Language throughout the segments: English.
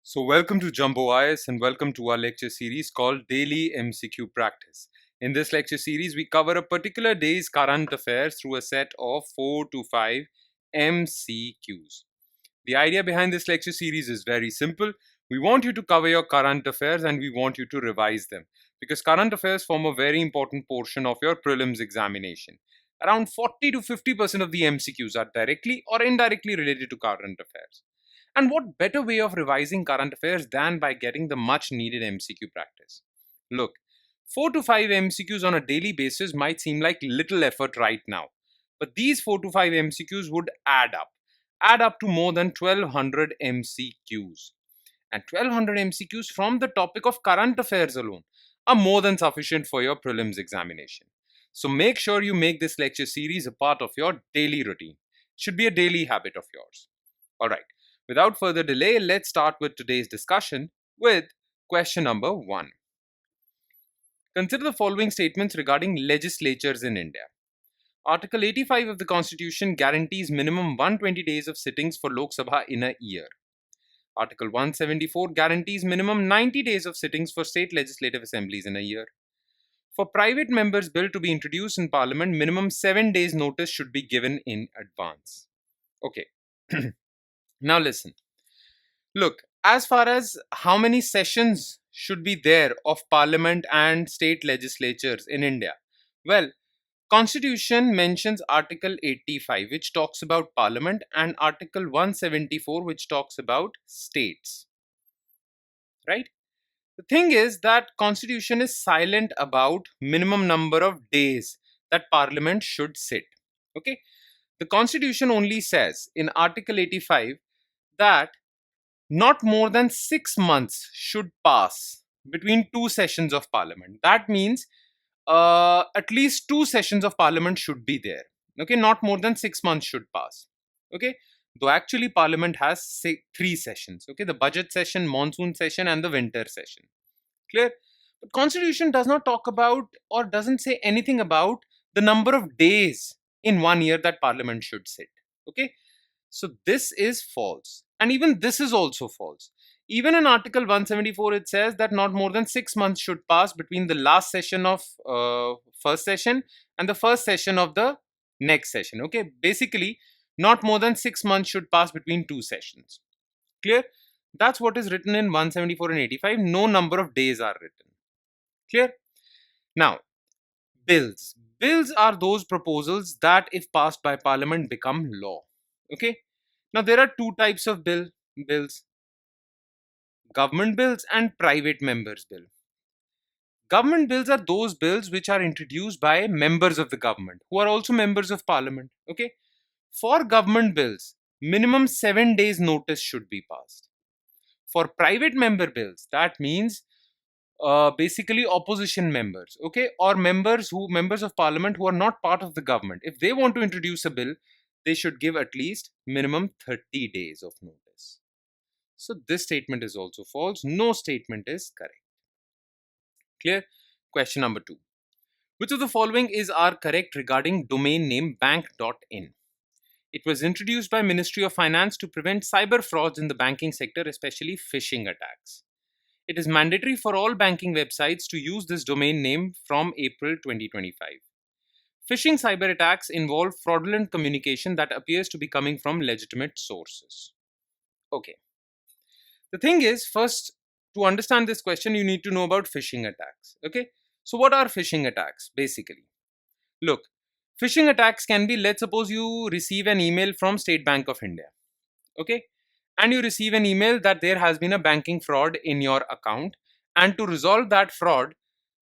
So welcome to Jumbo IS and welcome to our lecture series called Daily MCQ Practice. In this lecture series, we cover a particular day's current affairs through a set of 4 to 5 MCQs. The idea behind this lecture series is very simple. We want you to cover your current affairs and we want you to revise them because current affairs form a very important portion of your prelims examination. Around 40 to 50% of the MCQs are directly or indirectly related to current affairs. And what better way of revising current affairs than by getting the much needed MCQ practice? Look, 4 to 5 MCQs on a daily basis might seem like little effort right now, but these 4 to 5 MCQs would add up to more than 1200 MCQs. And 1200 MCQs from the topic of current affairs alone are more than sufficient for your prelims examination. So make sure you make this lecture series a part of your daily routine. It should be a daily habit of yours. Alright, without further delay, let's start with today's discussion with question number 1. Consider the following statements regarding legislatures in India. Article 85 of the Constitution guarantees minimum 120 days of sittings for Lok Sabha in a year. Article 174 guarantees minimum 90 days of sittings for state legislative assemblies in a year. For private members' bill to be introduced in Parliament, minimum 7 days notice should be given in advance. Okay. Now listen. Look, as far as how many sessions should be there of Parliament and state legislatures in India, well, Constitution mentions Article 85 which talks about Parliament and Article 174 which talks about states. Right? The thing is that Constitution is silent about minimum number of days that Parliament should sit. Okay? The Constitution only says in Article 85 that not more than 6 months should pass between two sessions of Parliament. That means at least 2 sessions of Parliament should be there. Okay, not more than 6 months should pass. Okay, though actually Parliament has 3 sessions. Okay, the budget session, monsoon session, and the winter session. Clear? But Constitution does not talk about or doesn't say anything about the number of days in 1 year that Parliament should sit. Okay, so this is false. And even this is also false. Even in Article 174, it says that not more than 6 months should pass between the last session of first session and the first session of the next session. Okay, basically, not more than 6 months should pass between two sessions. Clear? That's what is written in 174 and 85. No number of days are written. Clear? Now, bills. Bills are those proposals that, if passed by Parliament, become law. Okay? Now, there are two types of bills. Government bills and private members' bill. Government bills are those bills which are introduced by members of the government who are also members of Parliament. Okay? For government bills, minimum 7 days notice should be passed. For private member bills, that means basically opposition members, okay, or members of Parliament who are not part of the government. If they want to introduce a bill, they should give at least minimum 30 days of notice. So this statement is also false. No statement is correct. Clear? Question number 2. Which of the following are correct regarding domain name bank.in? It was introduced by Ministry of Finance to prevent cyber frauds in the banking sector, especially phishing attacks. It is mandatory for all banking websites to use this domain name from April 2025. Phishing cyber attacks involve fraudulent communication that appears to be coming from legitimate sources. Okay. The thing is, first, to understand this question, you need to know about phishing attacks. Okay. So what are phishing attacks basically? Look, phishing attacks can be, let's suppose you receive an email from State Bank of India. Okay. And you receive an email that there has been a banking fraud in your account. And to resolve that fraud,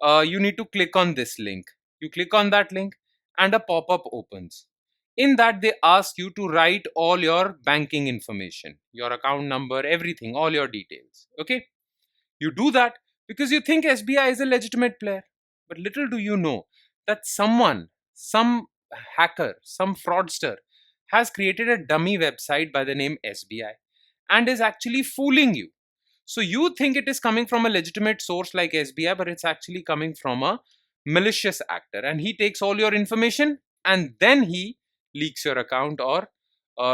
you need to click on this link. You click on that link and a pop-up opens. In that, they ask you to write all your banking information, your account number, everything, all your details. Okay. You do that because you think SBI is a legitimate player. But little do you know that some hacker, some fraudster has created a dummy website by the name SBI and is actually fooling you. So you think it is coming from a legitimate source like SBI, but it's actually coming from a malicious actor, and he takes all your information and then he leaks your account or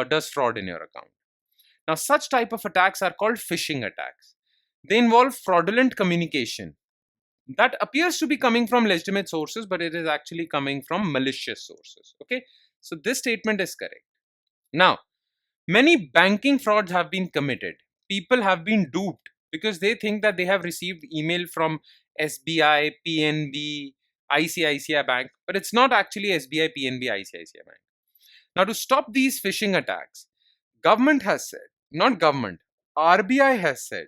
does fraud in your account. Now, such type of attacks are called phishing attacks. They involve fraudulent communication that appears to be coming from legitimate sources, but it is actually coming from malicious sources. Okay, so this statement is correct. Now, many banking frauds have been committed. People have been duped because they think that they have received email from SBI, PNB, ICICI Bank, but it's not actually SBI, PNB, ICICI Bank. Now, to stop these phishing attacks, government has said, not government, RBI has said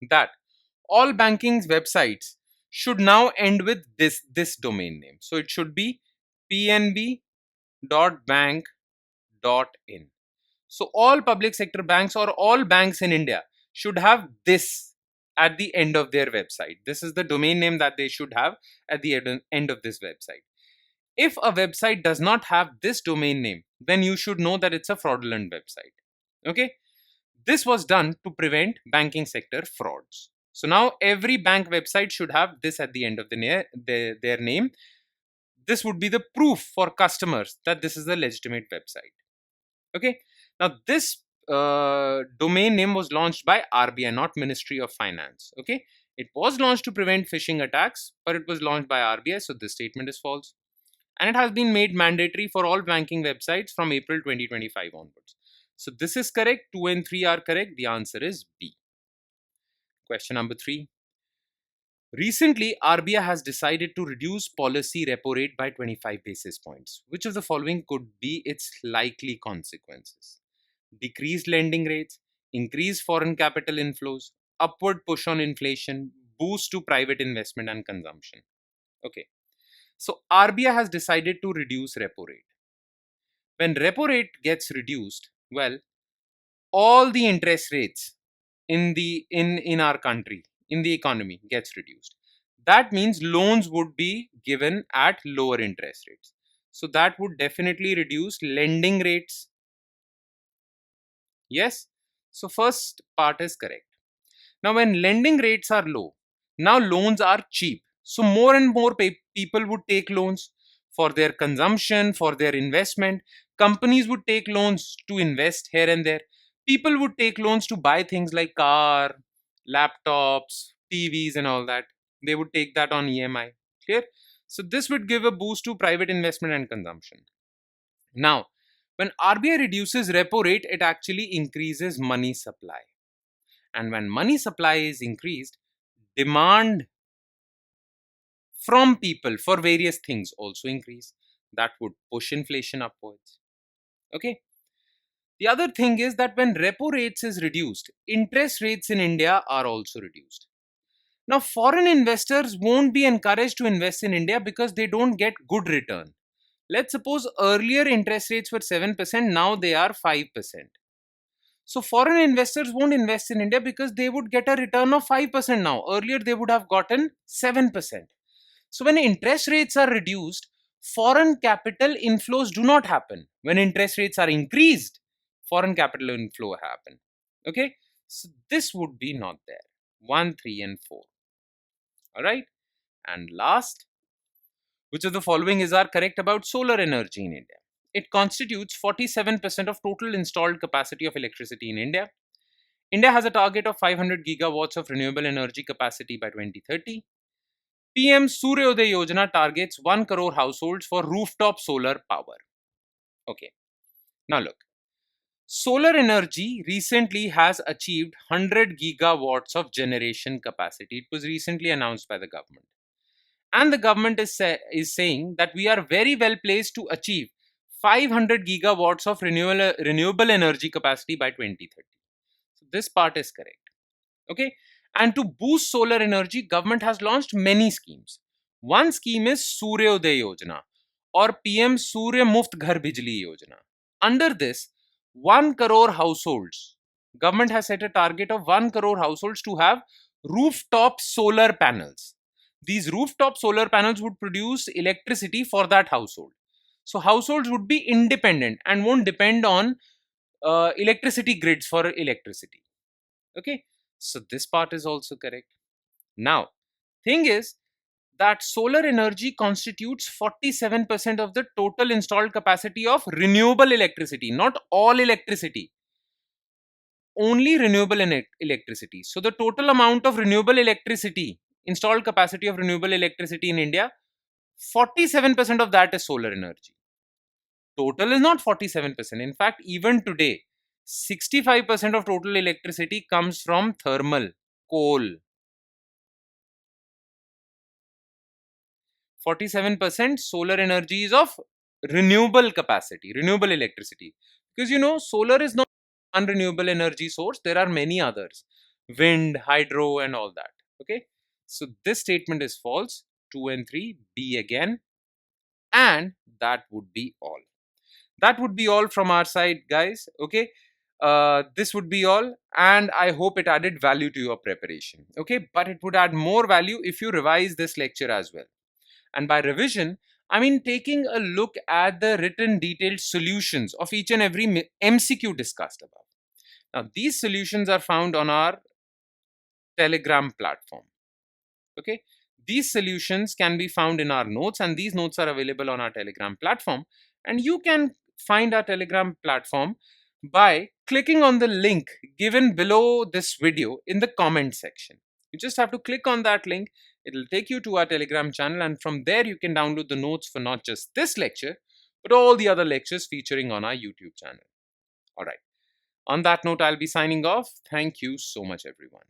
that all banking's websites should now end with this domain name. So it should be pnb.bank.in. So all public sector banks or all banks in India should have this at the end of their website. This is the domain name that they should have at the end of this website. If a website does not have this domain name, then you should know that it's a fraudulent website. Okay? This was done to prevent banking sector frauds. So now every bank website should have this at the end of their name. This would be the proof for customers that this is a legitimate website. Okay. Now this domain name was launched by RBI, not Ministry of Finance. Okay. It was launched to prevent phishing attacks, but it was launched by RBI. So this statement is false. And it has been made mandatory for all banking websites from April 2025 onwards. So this is correct. 2 and 3 are correct. The answer is B. Question number 3. Recently, RBI has decided to reduce policy repo rate by 25 basis points. Which of the following could be its likely consequences? Decreased lending rates, increased foreign capital inflows, upward push on inflation, boost to private investment and consumption. Okay. So RBI has decided to reduce repo rate. When repo rate gets reduced, well, all the interest rates in our country, in the economy, gets reduced. That means loans would be given at lower interest rates. So that would definitely reduce lending rates. Yes. So first part is correct. Now when lending rates are low, now loans are cheap. So more and more people would take loans for their consumption, for their investment. Companies would take loans to invest here and there. People would take loans to buy things like car, laptops, TVs and all that. They would take that on EMI. Clear? So this would give a boost to private investment and consumption. Now, when RBI reduces repo rate, it actually increases money supply. And when money supply is increased, demand from people for various things also increase. That would push inflation upwards. Okay. The other thing is that when repo rates is reduced, interest rates in India are also reduced. Now, foreign investors won't be encouraged to invest in India because they don't get good return. Let's suppose earlier interest rates were 7%, now they are 5%. So foreign investors won't invest in India because they would get a return of 5% now. Earlier they would have gotten 7%. So when interest rates are reduced, foreign capital inflows do not happen. When interest rates are increased, foreign capital inflow happen. Okay, so this would be not there. 1, 3 and 4. All right. And last, which of the following is are correct about solar energy in India? It constitutes 47% of total installed capacity of electricity in India. India has a target of 500 gigawatts of renewable energy capacity by 2030. PM Suryodaya Yojana targets 1 crore households for rooftop solar power. Okay. Now look. Solar energy recently has achieved 100 gigawatts of generation capacity. It was recently announced by the government. And the government is saying that we are very well placed to achieve 500 gigawatts of renewable energy capacity by 2030. So this part is correct. Okay. And to boost solar energy, government has launched many schemes. One scheme is Suryodaya Yojana or PM Surya Muft Ghar Bijli Yojana. Under this, 1 crore households, government has set a target of 1 crore households to have rooftop solar panels. These rooftop solar panels would produce electricity for that household. So households would be independent and won't depend on electricity grids for electricity. Okay, so this part is also correct. Now, thing is that solar energy constitutes 47% of the total installed capacity of renewable electricity, not all electricity. only renewable electricity. So the total amount of renewable electricity, installed capacity of renewable electricity in India, 47% of that is solar energy. Total is not 47%. In fact, even today, 65% of total electricity comes from thermal, coal. 47% solar energy is of renewable capacity, renewable electricity. Because solar is not one renewable energy source. There are many others. Wind, hydro, and all that. Okay. So this statement is false. 2 and 3, B again. And that would be all. That would be all from our side, guys. Okay. This would be all, and I hope it added value to your preparation. Okay, but it would add more value if you revise this lecture as well. And by revision, I mean taking a look at the written detailed solutions of each and every MCQ discussed above. Now, these solutions are found on our Telegram platform. Okay, these solutions can be found in our notes, and these notes are available on our Telegram platform. And you can find our Telegram platform by clicking on the link given below this video in the comment section. You just have to click on that link. It'll take you to our Telegram channel, and from there you can download the notes for not just this lecture, but all the other lectures featuring on our YouTube channel. All right. On that note, I'll be signing off. Thank you so much, everyone.